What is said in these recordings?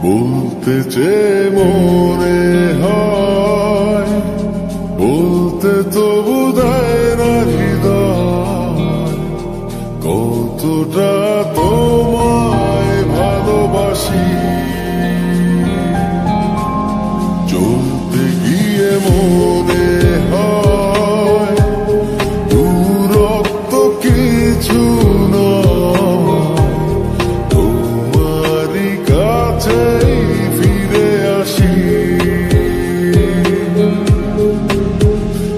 বলতে চেয়ে মনে হয়, বলতে তবু দেয় না হৃদয়, কতটা তোমায় ভালোবাসি। চলতে গিয়ে মনে হয় দূরত্ব কিছু নয়, তোমারই কাছেই ফিরে আসি।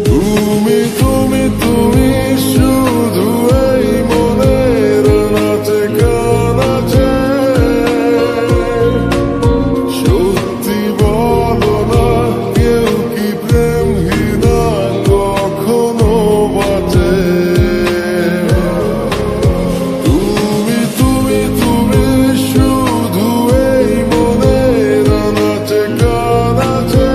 তুমি তুমি তুমি শুধু এই মনের নাচে গানাচে, সত্যি বলো না কেউ কি প্রেমহীনা কখনো বাঁচে? তুমি তুমি তুমি শুধু এই মনের নাচে গানাচে,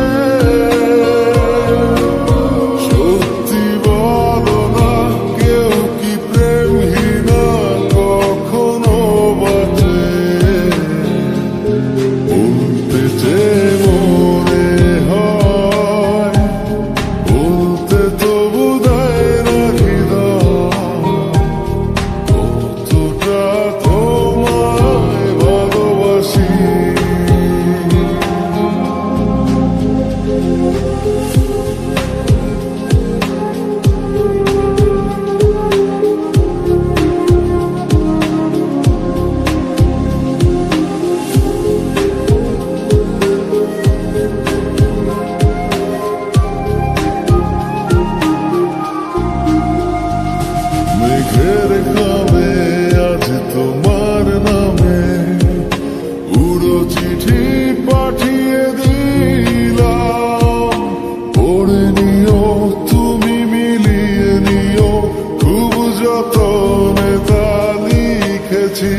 সত্যি বলো না কেউ কি প্রেমহীনা কখনো বাঁচে? বলতে চেয়ে মনে হয়, বলতে তবু দেয় না হৃদয়, কতটা তোমায় ভালোবাসি। মেঘের খামে আজ তোমার নামে উড়ো চিঠি পাঠিয়ে দিলাম, পড়ে নিও তুমি মিলিয়ে নিও, খুব যতনে তা লিখেছি।